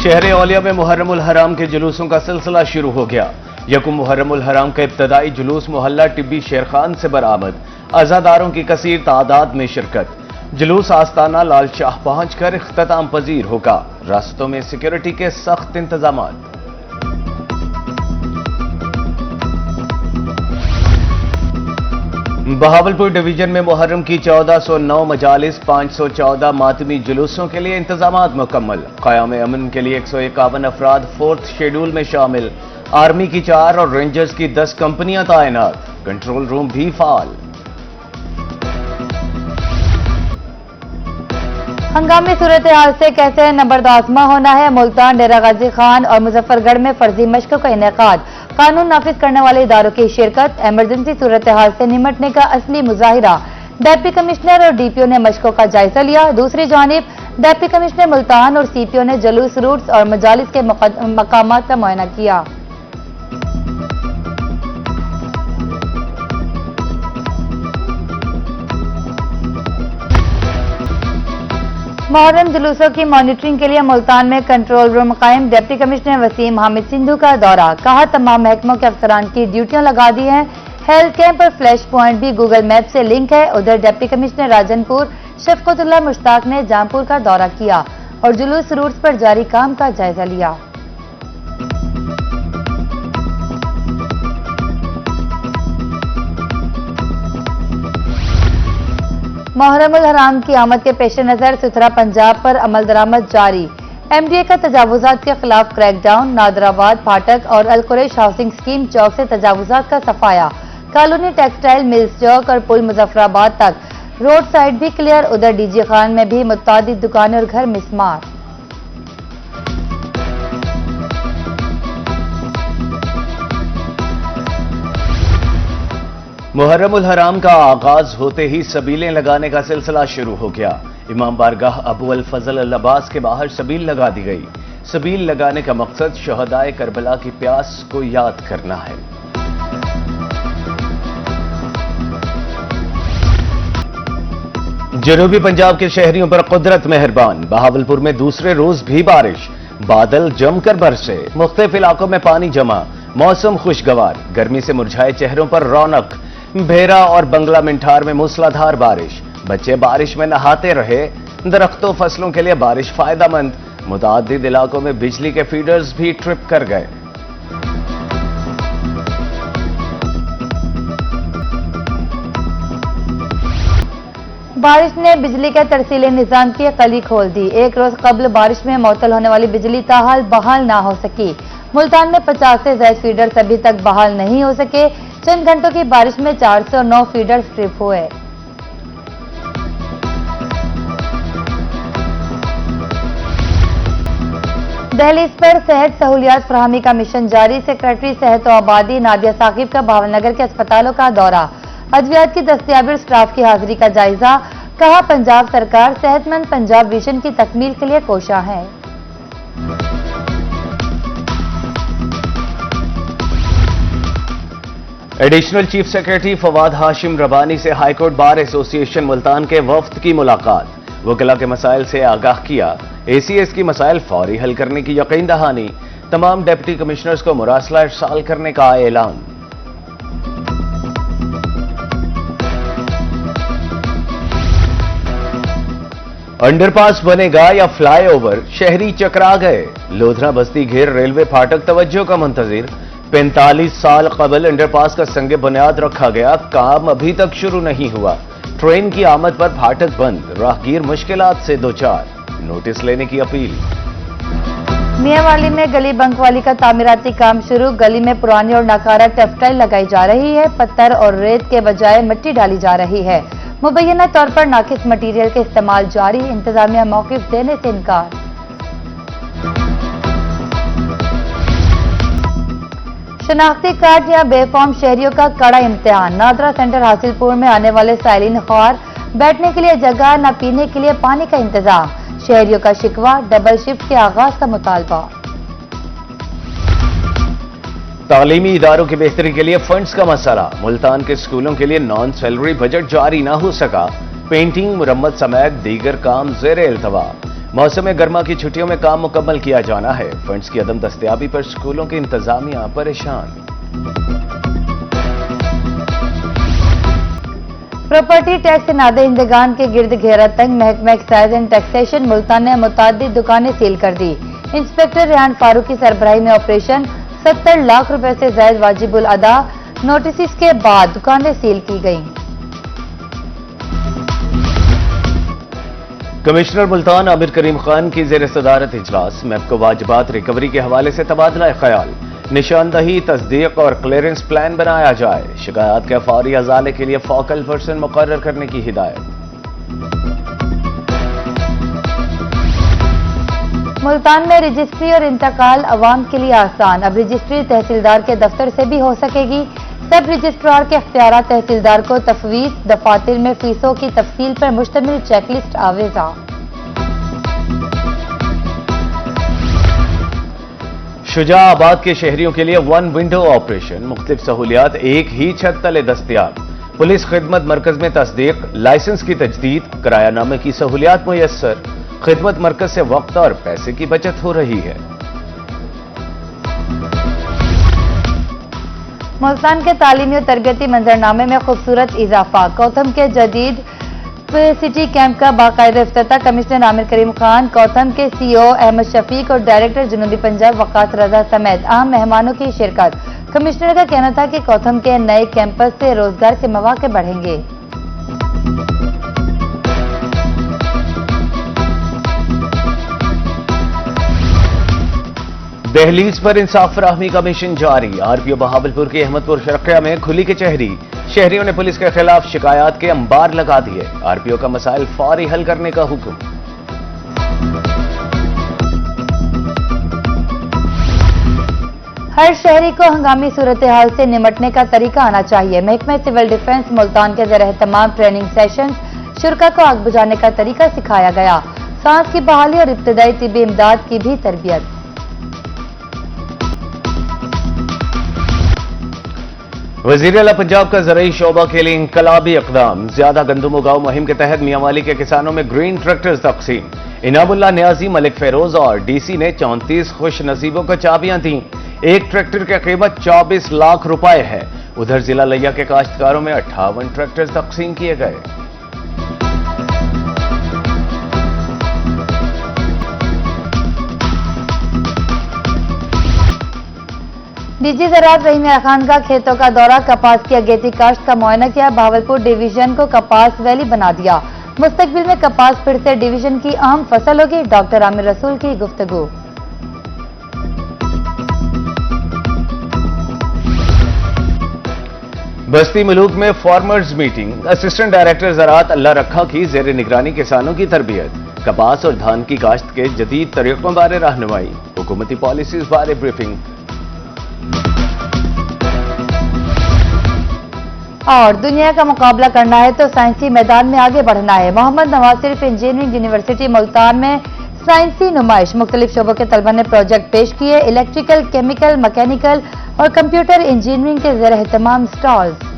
शहर औलिया में मुहर्रम उल हराम के जुलूसों का सिलसिला शुरू हो गया। यकुम मुहर्रम उल हराम का इब्तदाई जुलूस मोहल्ला टिब्बी शेरखान से बरामद, अज़ादारों की कसीर तादाद में शिरकत। जुलूस आस्ताना लाल शाह पहुंचकर इख्तिताम पजीर होगा। रास्तों में सिक्योरिटी के सख्त इंतजामात। बहावलपुर डिवीजन में मुहर्रम की 1409 मजालिस 514 मातमी जुलूसों के लिए इंतजामात मुकम्मल। क़याम अमन के लिए 151 अफराद 4th शेड्यूल में शामिल। आर्मी की 4 और रेंजर्स की 10 कंपनियां तैनात। कंट्रोल रूम भी फाल। हंगामी सूरत हाल से कैसे नबरदाज़मा होना है। मुल्तान, डेरा गाजी खान और मुजफ्फरगढ़ में फर्जी मश्क का इनेकाद। कानून नाफिज करने वाले इदारों की शिरकत। एमरजेंसी सूरत हाल से निमटने का असली मुजाहिरा। डेप्टी कमिश्नर और डीपीओ ने मश्कों का जायजा लिया। दूसरी जानिब डेप्टी कमिश्नर मुल्तान और सीपीओ ने जुलूस रूट्स और मजालिस के मकामात का मुआयना किया। मुहर्रम जुलूसों की मॉनिटरिंग के लिए मुल्तान में कंट्रोल रूम कायम। डिप्टी कमिश्नर वसीम हामिद सिंधु का दौरा। कहा तमाम महकमों के अफसरान की ड्यूटियां लगा दी हैं। हेल्थ कैंप और फ्लैश पॉइंट भी गूगल मैप से लिंक है। उधर डिप्टी कमिश्नर राजनपुर शफकतुल्लाह मुश्ताक ने जामपुर का दौरा किया और जुलूस रूट्स पर जारी काम का जायजा लिया। मुहर्रम उल हराम की आमद के पेश नजर सुथरा पंजाब पर अमल दरामद जारी। एमडीए का तजावुजात के खिलाफ क्रैकडाउन। नादराबाद फाटक और अल कुरैश हाउसिंग स्कीम चौक से तजावुजात का सफाया। कॉलोनी टेक्सटाइल मिल्स चौक और पुल मुजफ्फराबाद तक रोड साइड भी क्लियर। उधर डीजी खान में भी मुतादिद दुकानें और घर मिसमार। मुहर्रम उल हराम का आगाज होते ही सबीलें लगाने का सिलसिला शुरू हो गया। इमाम बारगाह अबू अल फजल अल अब्बास के बाहर सबील लगा दी गई। सबील लगाने का मकसद शहदाए करबला की प्यास को याद करना है। जनूबी पंजाब के शहरियों पर कुदरत मेहरबान। बहावलपुर में दूसरे रोज भी बारिश। बादल जमकर बरसे। मुख्तलिफ इलाकों में पानी जमा। मौसम खुशगवार। गर्मी से मुरझाए चेहरों पर रौनक। भेरा और बंगला मिंठार में मूसलाधार बारिश। बच्चे बारिश में नहाते रहे। दरख्तों फसलों के लिए बारिश फायदेमंद। मुतादिद इलाकों में बिजली के फीडर्स भी ट्रिप कर गए। बारिश ने बिजली के तरसीले निजाम की कली खोल दी। एक रोज कबल बारिश में मुअत्तल होने वाली बिजली ताहाल बहाल ना हो सकी। मुल्तान में 50 से ज्यादा फीडर्स अभी तक बहाल नहीं हो सके। चंद घंटों की बारिश में 409 फीडर्स ट्रिप हुए। दहलीज पर सेहत सहूलियात फराहमी का मिशन जारी। सेक्रेटरी सेहत और आबादी नादिया साकिब का भावनगर के अस्पतालों का दौरा। अद्वियात की दस्तयाबी और स्टाफ की हाजिरी का जायजा। कहा पंजाब सरकार सेहतमंद पंजाब विजन की तकमील के लिए कोशा है। Additional chief secretary Fawad Hashim Rabbani से हाईकोर्ट बार एसोसिएशन मुल्तान के वफ्द की मुलाकात। वकला के मसाइल से आगाह किया। एसीएस की मसाइल फौरी हल करने की यकीन दहानी। तमाम डिप्टी कमिश्नर्स को मुरासला इरसाल करने का ऐलान। अंडरपास बनेगा या फ्लाईओवर, शहरी चकरा गए। लोधरा बस्ती घेर रेलवे फाटक तवज्जो का मुंतजिर। 45 साल कबल अंडरपास का संगे बुनियाद रखा गया। काम अभी तक शुरू नहीं हुआ। ट्रेन की आमद पर फाटक बंद। राहगीर मुश्किलात से दो चार। नोटिस लेने की अपील। मियांवाली में गली बंकवाली का तामीराती काम शुरू। गली में पुरानी और नाकारा टेक्सटाइल लगाई जा रही है। पत्थर और रेत के बजाय मिट्टी डाली जा रही है। मुबैना तौर पर नाकिस मटीरियल के इस्तेमाल जारी। इंतजामिया मौक़िफ़ देने से इनकार। शनाख्ती कार्ड या बेफॉर्म शहरियों का कड़ा इम्तिहान। नादरा सेंटर हासिलपुर में आने वाले साइलिन ख्वार बैठने के लिए जगह, न पीने के लिए पानी का इंतजाम। शहरियों का शिकवा। डबल शिफ्ट के आगाज का मुतालबा। तालीमी इदारों की बेहतरी के लिए फंड्स का मसला। मुल्तान के स्कूलों के लिए नॉन सैलरी बजट जारी ना हो सका। पेंटिंग, मुरम्मत समेत दीगर काम ज़ेर इल्तवा। मौसम गर्मा की छुट्टियों में काम मुकम्मल किया जाना है। फंड्स की अदम दस्तयाबी पर स्कूलों की इंतजामिया परेशान। प्रॉपर्टी टैक्स नादहिंदगान के गिर्द घेरा तंग महकमा एक्साइज एंड टैक्सेशन मुल्तान ने मुतादिद दुकानें सील कर दी। इंस्पेक्टर रेहान फारूक की सरबराही में ऑपरेशन 70 लाख रुपए से जायद वाजिबुल अदा नोटिस के बाद दुकानें सील की गईं। कमिश्नर मुल्तान आमिर करीम खान की जेर सदारत इजलास मैपको वाजिबात रिकवरी के हवाले से तबादला ख्याल, निशानदही, तस्दीक और क्लियरेंस प्लान बनाया जाए। शिकायत के फौरी अजाले के लिए फोकल पर्सन मुकर्रर करने की हिदायत। मुल्तान में रजिस्ट्री और इंतकाल अवाम के लिए आसान। अब रजिस्ट्री तहसीलदार के दफ्तर से भी हो सकेगी। सब रजिस्ट्रार के अख्तियारात तहसीलदार को तफवीज, दफातर में फीसों की तफसील पर मुश्तमिल चेकलिस्ट आवेजा। शुजाआबाद के शहरियों के लिए वन विंडो ऑपरेशन, मुख्तलिफ सहूलियात एक ही छत तले दस्तयाब। पुलिस खिदमत मरकज में तस्दीक, लाइसेंस की तजदीद, किरायानामे की सहूलियात मुयस्सर। खिदमत मरकज से वक्त और पैसे की बचत हो रही है। मुल्तान के तालीमी और तरबियती मंजरनामे में खूबसूरत इजाफा। कौथम के जदीद सिटी कैंप का बाकायदा इफ्तिताह। कमिश्नर आमिर करीम खान, कौथम के सीईओ अहमद शफीक और डायरेक्टर जुनूबी पंजाब वकास रजा समेत अहम मेहमानों की शिरकत। कमिश्नर का कहना था कि कौथम के नए कैंपस से रोजगार के मौके बढ़ेंगे। दहलीज पर इंसाफ फराहमी का मिशन जारी। आरपीओ बहावलपुर की अहमदपुर शरकिया में खुली कचहरी। शहरियों ने पुलिस के खिलाफ शिकायत के अंबार लगा दिए। आरपीओ का मसाइल फौरी हल करने का हुक्म। हर शहरी को हंगामी सूरत हाल से निमटने का तरीका आना चाहिए। महकमा सिविल डिफेंस मुल्तान के ज़रिए तमाम ट्रेनिंग सेशन शुरा को आग बुझाने का तरीका सिखाया गया। सांस की बहाली और इब्तदाई तिब्बी इमदाद की भी तरबियत। वज़ीर आला पंजाब का ज़राई शोबा के लिए इंकलाबी इक़दाम। ज्यादा गंदम उगाओ मुहिम के तहत मियांवाली के किसानों में ग्रीन ट्रैक्टर्स तकसीम। इनामुल्लाह न्याजी, मलिक फेरोज और डीसी ने 34 खुश नसीबों को चाबियां दी। एक ट्रैक्टर की कीमत 24 लाख रुपए है। उधर जिला लिया के काश्तकारों में 58 ट्रैक्टर तकसीम किए गए। डीजी ज़राअत रहीम खान का खेतों का दौरा, कपास की अगेती काश्त का मुआयना किया। बहावलपुर डिवीजन को कपास वैली बना दिया। मुस्तकबिल में कपास फिर से डिवीजन की अहम फसल होगी। डॉक्टर आमिर रसूल की गुफ्तगू। बस्ती मलूक में फार्मर्स मीटिंग। असिस्टेंट डायरेक्टर ज़राअत अल्लाह रखा की ज़ेर निगरानी किसानों की तरबियत। कपास और धान की काश्त के जदीद तरीकों बारे रहनुमाई। हुकूमती पॉलिसीज बारे ब्रीफिंग। और दुनिया का मुकाबला करना है तो साइंसी मैदान में आगे बढ़ना है। मोहम्मद नवाज शरीफ इंजीनियरिंग यूनिवर्सिटी मुल्तान में साइंसी नुमाइश। मुख्तलिफ शोबों के तलबा ने प्रोजेक्ट पेश किए। इलेक्ट्रिकल, केमिकल, मैकेनिकल और कंप्यूटर इंजीनियरिंग के ज़ेर एहतमाम स्टॉल्स।